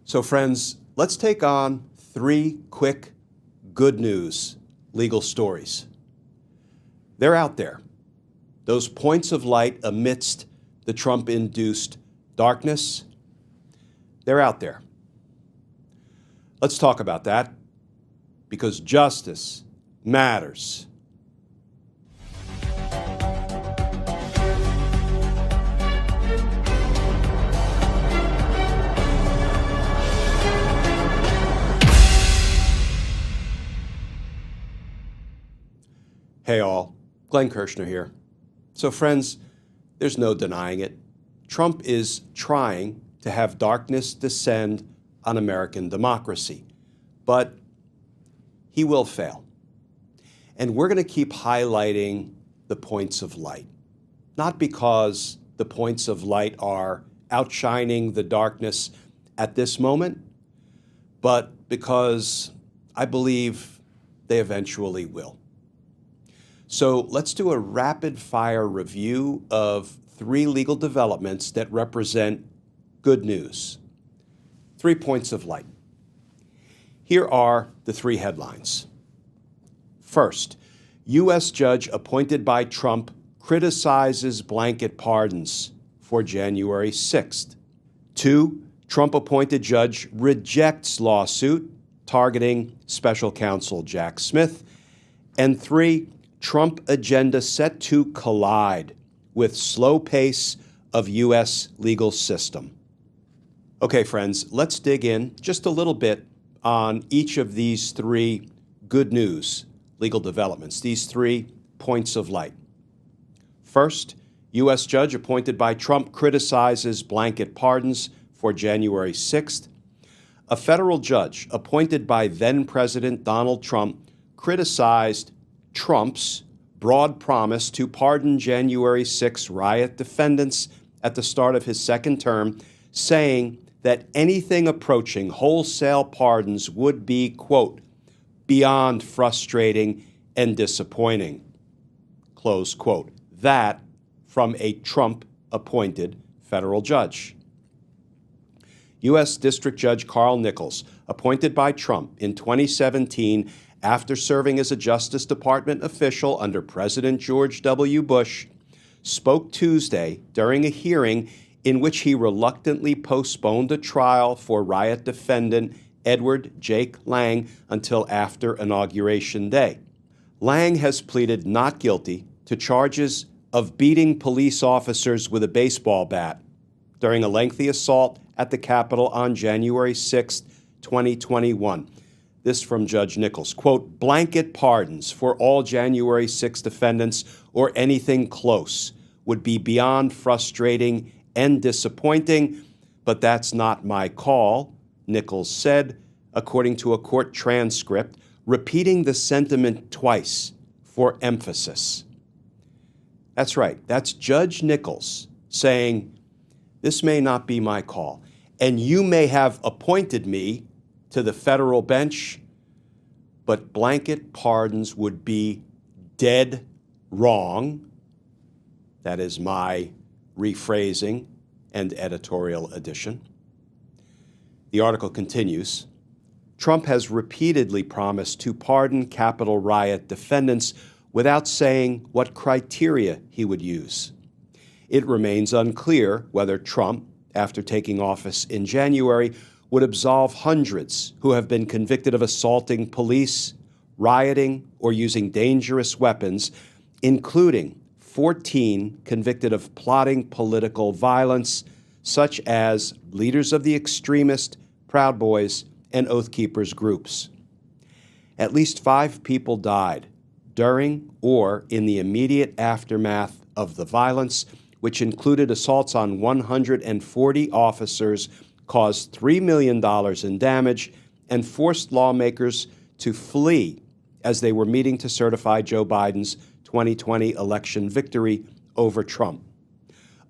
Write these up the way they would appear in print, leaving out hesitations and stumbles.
So friends, let's take on 3 quick good news legal stories. They're out there. Those points of light amidst the Trump-induced darkness, they're out there. Let's talk about that, because justice matters. Hey all, Glenn Kirshner here. So friends, there's no denying it. Trump is trying to have darkness descend on American democracy, but he will fail. And we're going to keep highlighting the points of light, not because the points of light are outshining the darkness at this moment, but because I believe they eventually will. So let's do a rapid-fire review of 3 legal developments that represent good news. 3 points of light. Here are the 3 headlines. First, U.S. judge appointed by Trump criticizes blanket pardons for January 6th. 2, Trump-appointed judge rejects lawsuit targeting special counsel Jack Smith. And 3, Trump agenda set to collide with slow pace of U.S. legal system. Okay, friends, let's dig in just a little bit on each of these 3 good news legal developments, these 3 points of light. First, U.S. judge appointed by Trump criticizes blanket pardons for January 6th. A federal judge appointed by then-President Donald Trump criticized Trump's broad promise to pardon January 6 riot defendants at the start of his second term, saying that anything approaching wholesale pardons would be, quote, beyond frustrating and disappointing, close quote. That from a Trump-appointed federal judge. U.S. District Judge Carl Nichols, appointed by Trump in 2017 after serving as a Justice Department official under President George W. Bush, spoke Tuesday during a hearing in which he reluctantly postponed a trial for riot defendant Edward Jake Lang until after Inauguration Day. Lang has pleaded not guilty to charges of beating police officers with a baseball bat during a lengthy assault at the Capitol on January 6, 2021. This from Judge Nichols, quote, blanket pardons for all January 6 defendants or anything close would be beyond frustrating and disappointing, but that's not my call, Nichols said, according to a court transcript, repeating the sentiment twice for emphasis. That's right, that's Judge Nichols saying, this may not be my call, and you may have appointed me to the federal bench, but blanket pardons would be dead wrong. That is my rephrasing and editorial addition. The article continues, Trump has repeatedly promised to pardon Capitol riot defendants without saying what criteria he would use. It remains unclear whether Trump, after taking office in January, would absolve hundreds who have been convicted of assaulting police, rioting, or using dangerous weapons, including 14 convicted of plotting political violence, such as leaders of the extremist Proud Boys and Oath Keepers groups. At least 5 people died during or in the immediate aftermath of the violence, which included assaults on 140 officers, caused $3 million in damage, and forced lawmakers to flee as they were meeting to certify Joe Biden's 2020 election victory over Trump.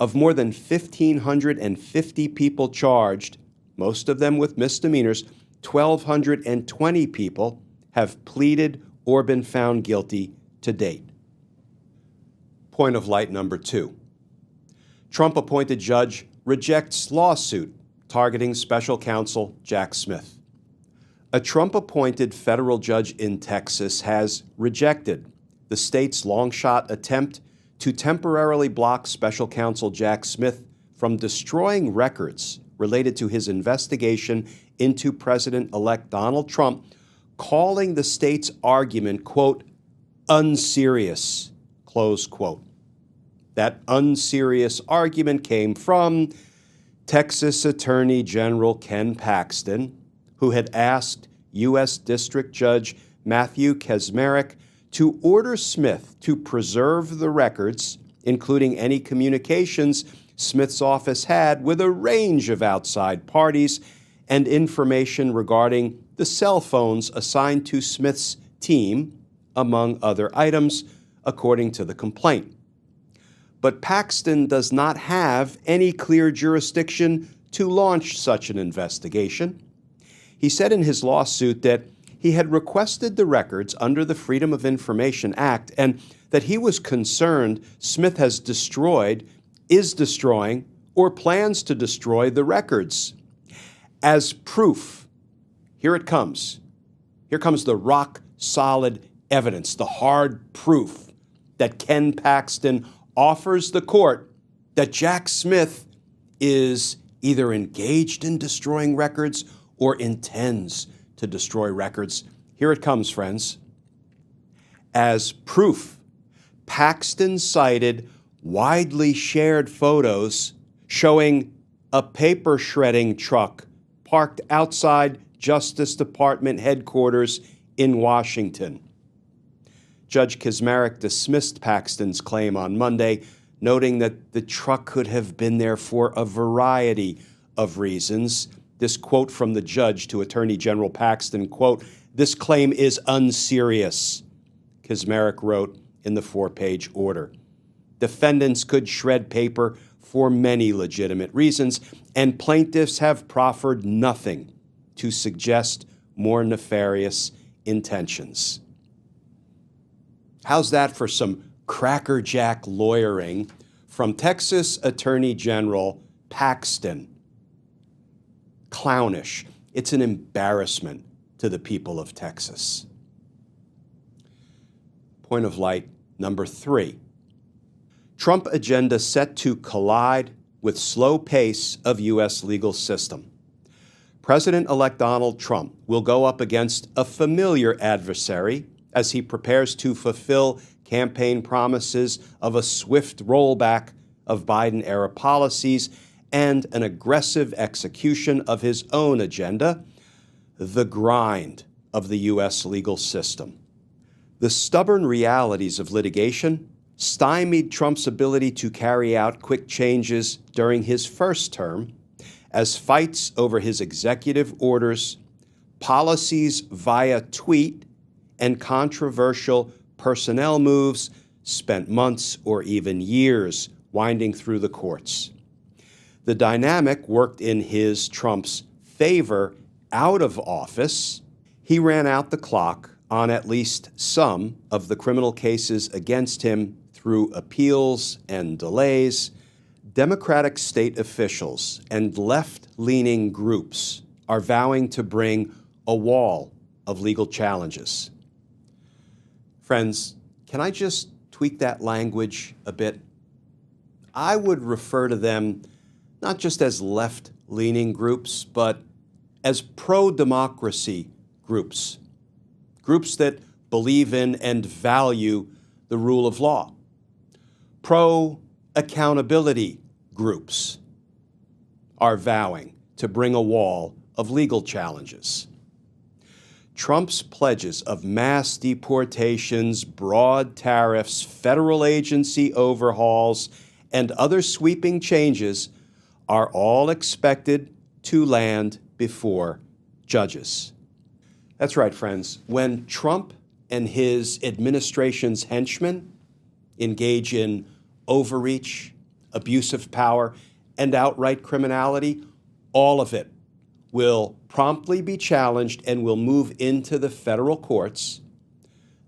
Of more than 1,550 people charged, most of them with misdemeanors, 1,220 people have pleaded or been found guilty to date. Point of light number 2. Trump-appointed judge rejects lawsuit targeting special counsel Jack Smith. A Trump-appointed federal judge in Texas has rejected the state's long-shot attempt to temporarily block special counsel Jack Smith from destroying records related to his investigation into President-elect Donald Trump, calling the state's argument, quote, unserious, close quote. That unserious argument came from Texas Attorney General Ken Paxton, who had asked U.S. District Judge Matthew Kacsmaryk to order Smith to preserve the records, including any communications Smith's office had with a range of outside parties and information regarding the cell phones assigned to Smith's team, among other items, according to the complaint. But Paxton does not have any clear jurisdiction to launch such an investigation. He said in his lawsuit that he had requested the records under the Freedom of Information Act and that he was concerned Smith has destroyed, is destroying, or plans to destroy the records. As proof, here it comes. Here comes the rock-solid evidence, the hard proof that Ken Paxton offers the court that Jack Smith is either engaged in destroying records or intends to destroy records. Here it comes, friends. As proof, Paxton cited widely shared photos showing a paper shredding truck parked outside Justice Department headquarters in Washington. Judge Kacsmaryk dismissed Paxton's claim on Monday, noting that the truck could have been there for a variety of reasons. This quote from the judge to Attorney General Paxton, quote, "This claim is unserious," Kacsmaryk wrote in the 4-page order. Defendants could shred paper for many legitimate reasons, and plaintiffs have proffered nothing to suggest more nefarious intentions. How's that for some crackerjack lawyering from Texas Attorney General Paxton? Clownish. It's an embarrassment to the people of Texas. Point of light number 3. Trump agenda set to collide with slow pace of U.S. legal system. President-elect Donald Trump will go up against a familiar adversary as he prepares to fulfill campaign promises of a swift rollback of Biden-era policies and an aggressive execution of his own agenda, the grind of the U.S. legal system. The stubborn realities of litigation stymied Trump's ability to carry out quick changes during his first term, as fights over his executive orders, policies via tweet, and controversial personnel moves spent months or even years winding through the courts. The dynamic worked in Trump's favor out of office. He ran out the clock on at least some of the criminal cases against him through appeals and delays. Democratic state officials and left-leaning groups are vowing to bring a wall of legal challenges. Friends, can I just tweak that language a bit? I would refer to them not just as left-leaning groups, but as pro-democracy groups. Groups that believe in and value the rule of law. Pro-accountability groups are vowing to bring a wall of legal challenges. Trump's pledges of mass deportations, broad tariffs, federal agency overhauls, and other sweeping changes are all expected to land before judges. That's right, friends. When Trump and his administration's henchmen engage in overreach, abuse of power, and outright criminality, all of it will promptly be challenged and will move into the federal courts.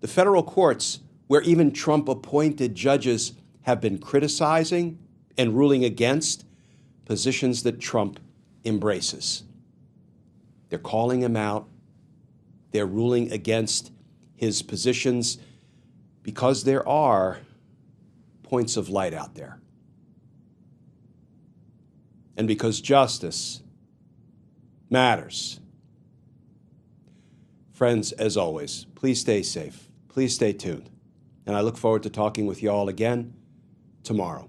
The federal courts where even Trump-appointed judges have been criticizing and ruling against positions that Trump embraces. They're calling him out. They're ruling against his positions because there are points of light out there. And because justice matters. Friends, as always, please stay safe. Please stay tuned. And I look forward to talking with you all again tomorrow.